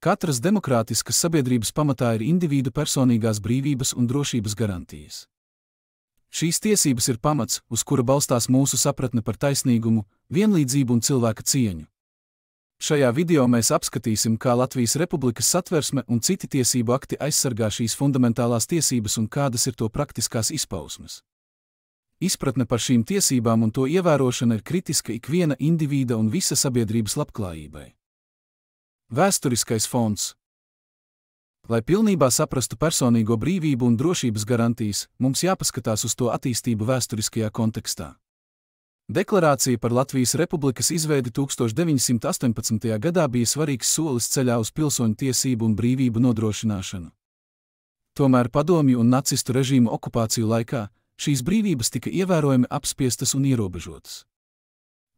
Katras demokrātiskas sabiedrības pamatā ir individu personīgās brīvības un drošības garantijas. Šīs tiesības ir pamats, uz kura balstās mūsu sapratne par taisnīgumu, vienlīdzību un cilvēka cieņu. Šajā video mēs apskatīsim, kā Latvijas Republikas Satversme un citi tiesību akti aizsargā šīs fundamentālās tiesības un kādas ir to praktiskās izpausmes. Izpratne par šīm tiesībām un to ievērošana ir kritiska ikviena individa un visa sabiedrības labklājībai. Vēsturiskais fons. Lai pilnībā saprastu personīgo brīvību un drošības garantijas, mums jāpaskatās uz to attīstību vēsturiskajā kontekstā. Deklarācija par Latvijas Republikas izveidi 1918. gadā bija svarīgs solis ceļā uz pilsoņu tiesību un brīvību nodrošināšanu. Tomēr padomju un nacistu režīmu okupāciju laikā šīs brīvības tika ievērojami apspiestas un ierobežotas.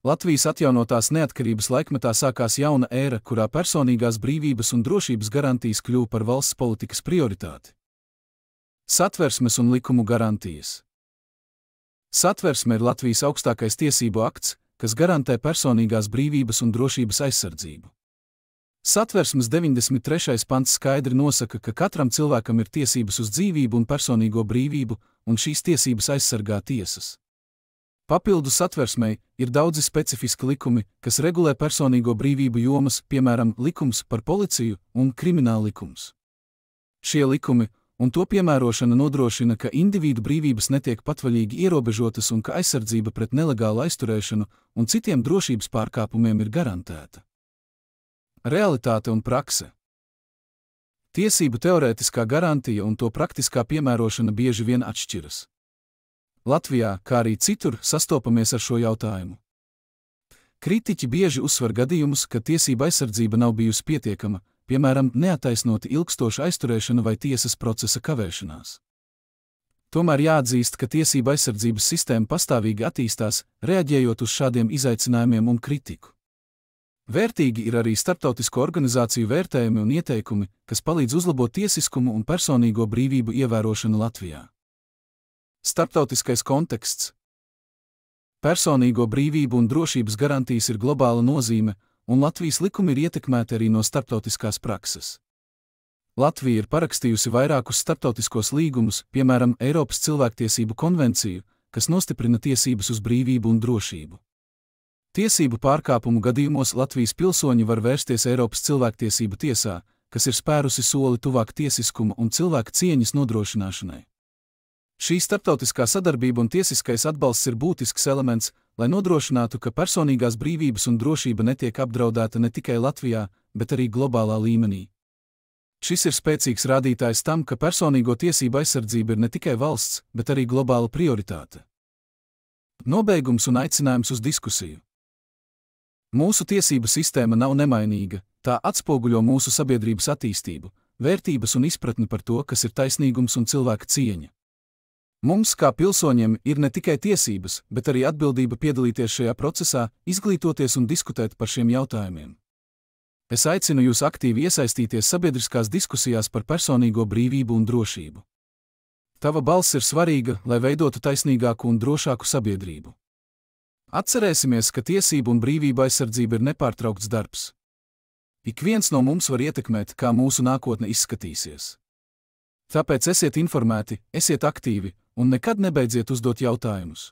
Latvijas atjaunotās neatkarības laikmetā sākās jauna ēra, kurā personīgās brīvības un drošības garantijas kļuva par valsts politikas prioritāti. Satversmes un likumu garantijas. Satversme ir Latvijas augstākais tiesību akts, kas garantē personīgās brīvības un drošības aizsardzību. Satversmes 93. pants skaidri nosaka, ka katram cilvēkam ir tiesības uz dzīvību un personīgo brīvību, un šīs tiesības aizsargā tiesas. Papildu Satversmei ir daudzi specifiski likumi, kas regulē personīgo brīvību jomas, piemēram, likums par policiju un krimināla likums. Šie likumi un to piemērošana nodrošina, ka individu brīvības netiek patvaļīgi ierobežotas un ka aizsardzība pret nelegālu aizturēšanu un citiem drošības pārkāpumiem ir garantēta. Realitāte un prakse. Tiesību teorētiskā garantija un to praktiskā piemērošana bieži vien atšķiras. Latvijā, kā arī citur, sastopamies ar šo jautājumu. Kritiķi bieži uzsver gadījumus, ka tiesība aizsardzība nav bijusi pietiekama, piemēram, neattaisnota ilgstoša aizturēšana vai tiesas procesa kavēšanās. Tomēr jāatzīst, ka tiesība aizsardzības sistēma pastāvīgi attīstās, reaģējot uz šādiem izaicinājumiem un kritiku. Vērtīgi ir arī starptautisko organizāciju vērtējumi un ieteikumi, kas palīdz uzlabot tiesiskumu un personīgo brīvību ievērošanu Latvijā. Starptautiskais konteksts. Personīgo brīvību un drošības garantijas ir globāla nozīme, un Latvijas likumi ir ietekmēti arī no starptautiskās prakses. Latvija ir parakstījusi vairākus starptautiskos līgumus, piemēram, Eiropas cilvēktiesību konvenciju, kas nostiprina tiesības uz brīvību un drošību. Tiesību pārkāpumu gadījumos Latvijas pilsoņi var vērsties Eiropas cilvēktiesību tiesā, kas ir spērusi soli tuvāk tiesiskuma un cilvēka cieņas nodrošināšanai. Šī starptautiskā sadarbība un tiesiskais atbalsts ir būtisks elements, lai nodrošinātu, ka personīgās brīvības un drošība netiek apdraudēta ne tikai Latvijā, bet arī globālā līmenī. Šis ir spēcīgs rādītājs tam, ka personīgo tiesību aizsardzība ir ne tikai valsts, bet arī globāla prioritāte. Nobeigums un aicinājums uz diskusiju. Mūsu tiesību sistēma nav nemainīga, tā atspoguļo mūsu sabiedrības attīstību, vērtības un izpratni par to, kas ir taisnīgums un cilvēka cieņa. Mums, kā pilsoņiem, ir ne tikai tiesības, bet arī atbildība piedalīties šajā procesā, izglītoties un diskutēt par šiem jautājumiem. Es aicinu jūs aktīvi iesaistīties sabiedriskās diskusijās par personīgo brīvību un drošību. Tava balss ir svarīga, lai veidotu taisnīgāku un drošāku sabiedrību. Atcerēsimies, ka tiesību un brīvība aizsardzība ir nepārtraukts darbs. Ik viens no mums var ietekmēt, kā mūsu nākotne izskatīsies. Tāpēc esiet informēti, esiet aktīvi un nekad nebeidziet uzdot jautājumus.